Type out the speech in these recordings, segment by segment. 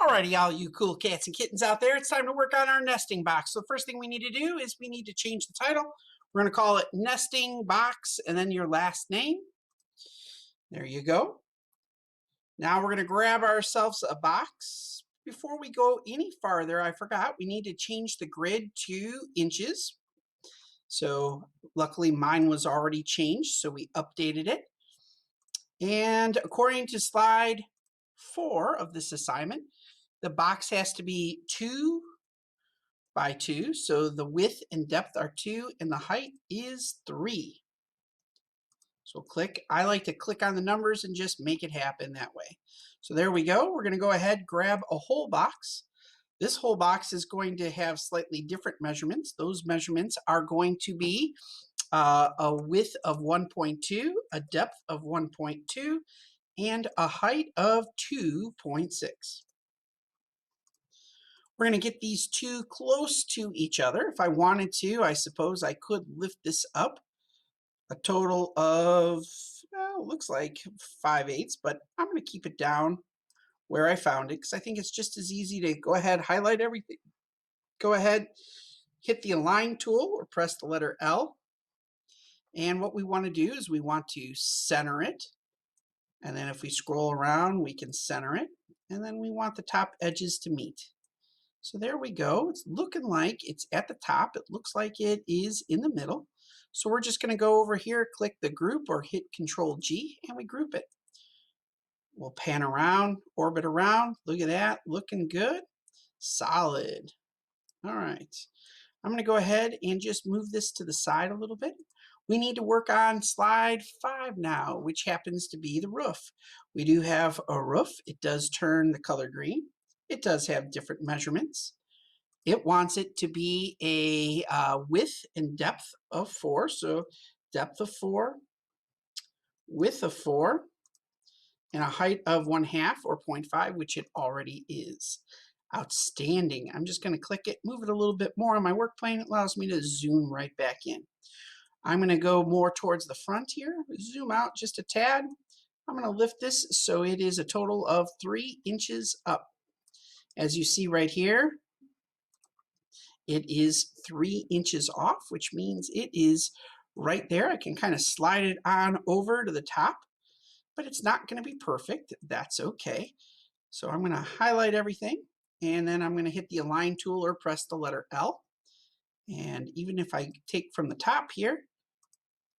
Alrighty, all you cool cats and kittens out there, it's time to work on our nesting box. So the first thing we need to do is we need to change the title. We're going to call it Nesting Box and then your last name. There you go. Now we're going to grab ourselves a box. Before we go any farther, I forgot we need to change the grid to inches. So luckily mine was already changed, so we updated it. And according to slide 4 of this assignment, the box has to be 2 by 2. So the width and depth are 2 and the height is 3. So I like to click on the numbers and just make it happen that way. So there we go. We're going to go ahead, grab a whole box. This whole box is going to have slightly different measurements. Those measurements are going to be a width of 1.2, a depth of 1.2, and a height of 2.6. We're going to get these two close to each other. If I wanted to, I suppose I could lift this up a total of, well, looks like 5/8, but I'm going to keep it down where I found it because I think it's just as easy to go ahead, highlight everything. Go ahead, hit the Align tool or press the letter L. And what we want to do is we want to center it. And then if we scroll around, we can center it. And then we want the top edges to meet. So there we go. It's looking like it's at the top. It looks like it is in the middle. So we're just going to go over here, click the group or hit Control G, and we group it. We'll pan around, orbit around. Look at that, looking good. Solid. All right. I'm going to go ahead and just move this to the side a little bit. We need to work on slide 5 now, which happens to be the roof. We do have a roof. It does turn the color green. It does have different measurements. It wants it to be a width and depth of 4. So depth of 4, width of 4, and a height of 1/2 or 0.5, which it already is. Outstanding. I'm just going to click it, move it a little bit more on my work plane. It allows me to zoom right back in. I'm going to go more towards the front here, zoom out just a tad. I'm going to lift this so it is a total of 3 inches up. As you see right here, it is 3 inches off, which means it is right there. I can kind of slide it on over to the top, but it's not going to be perfect. That's okay. So I'm going to highlight everything, and then I'm going to hit the Align tool or press the letter L. And even if I take from the top here,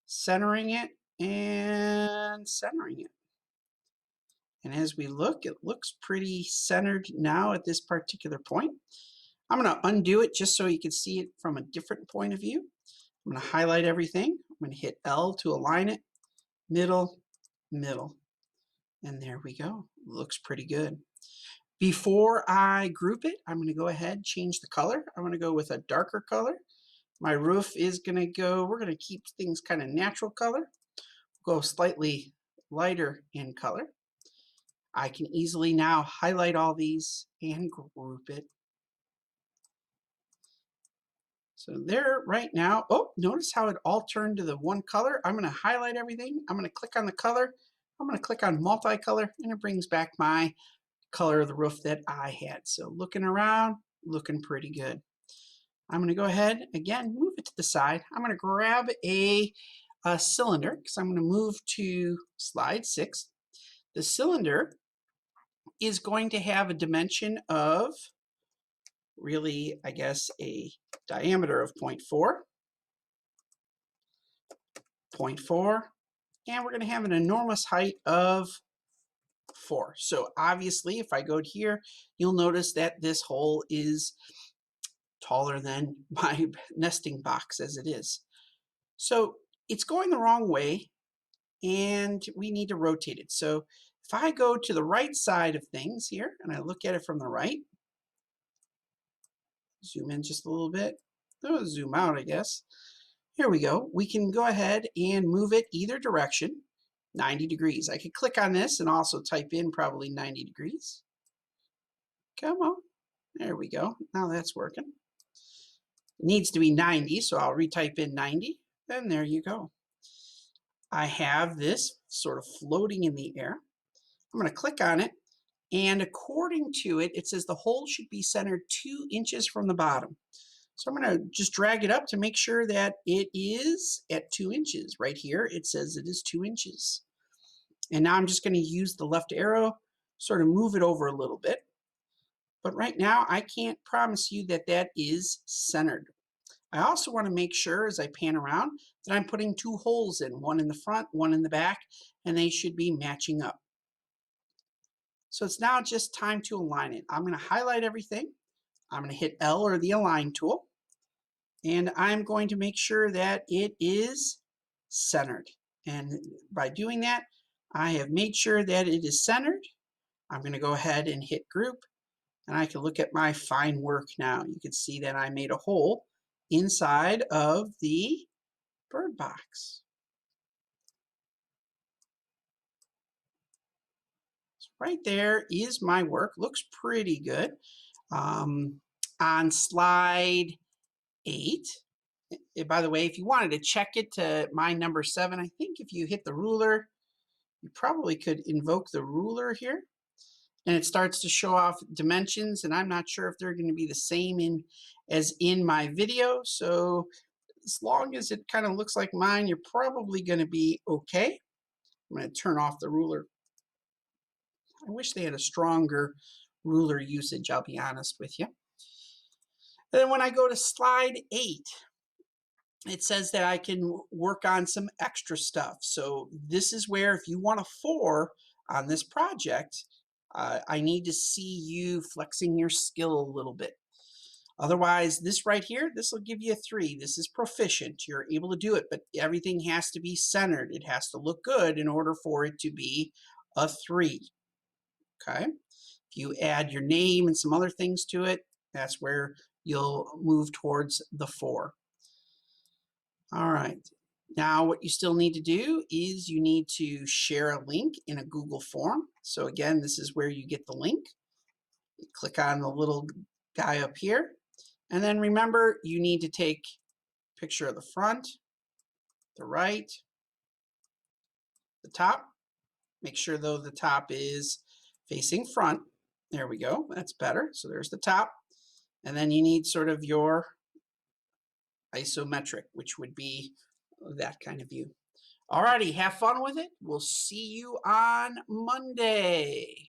centering it and centering it. And as we look, it looks pretty centered now at this particular point. I'm going to undo it just so you can see it from a different point of view. I'm going to highlight everything. I'm going to hit L to align it, middle, middle. And there we go. Looks pretty good. Before I group it, I'm going to go ahead, change the color. I'm going to go with a darker color. My roof is going to go, we're going to keep things kind of natural color. Go slightly lighter in color. I can easily now highlight all these and group it. So there right now, oh, notice how it all turned to the one color. I'm going to highlight everything. I'm going to click on the color. I'm going to click on multicolor, and it brings back my color of the roof that I had. So looking around, looking pretty good. I'm going to go ahead, again, move it to the side. I'm going to grab a cylinder because I'm going to move to slide 6. The cylinder is going to have a dimension of really, I guess, a diameter of 0.4, and we're going to have an enormous height of 4. So obviously, if I go here, you'll notice that this hole is taller than my nesting box as it is. So it's going the wrong way, and we need to rotate it. So if I go to the right side of things here, and I look at it from the right, zoom in just a little bit, oh, zoom out, I guess. Here we go. We can go ahead and move it either direction, 90 degrees. I could click on this and also type in probably 90 degrees. Come on. There we go. Now that's working. It needs to be 90, so I'll retype in 90, and there you go. I have this sort of floating in the air. I'm going to click on it, And according to it, it says the hole should be centered 2 inches from the bottom. So I'm going to just drag it up to make sure that it is at 2 inches. Right here, it says it is 2 inches. And now I'm just going to use the left arrow, sort of move it over a little bit. But right now, I can't promise you that that is centered. I also want to make sure as I pan around that I'm putting 2 holes in, one in the front, one in the back, and they should be matching up. So it's now just time to align it. I'm going to highlight everything. I'm going to hit L or the align tool. And I'm going to make sure that it is centered. And by doing that, I have made sure that it is centered. I'm going to go ahead and hit group. And I can look at my fine work now. You can see that I made a hole inside of the bird box. So right there is my work. Looks pretty good. On slide 8, by the way, if you wanted to check it to my number 7, I think if you hit the ruler, you probably could invoke the ruler here. And it starts to show off dimensions, and I'm not sure if they're going to be the same as in my video. So as long as it kind of looks like mine, you're probably going to be okay. I'm going to turn off the ruler. I wish they had a stronger ruler usage, I'll be honest with you. And then when I go to slide 8, it says that I can work on some extra stuff. So this is where if you want a 4 on this project, I need to see you flexing your skill a little bit. Otherwise, this right here, this will give you a 3. This is proficient. You're able to do it, but everything has to be centered. It has to look good in order for it to be a 3. Okay? If you add your name and some other things to it, that's where you'll move towards the 4. All right. Now what you still need to do is you need to share a link in a Google form. So again, this is where you get the link. You click on the little guy up here. And then remember, you need to take a picture of the front, the right, the top. Make sure though the top is facing front. There we go. That's better. So there's the top. And then you need sort of your isometric, which would be that kind of view. Alrighty, have fun with it. We'll see you on Monday.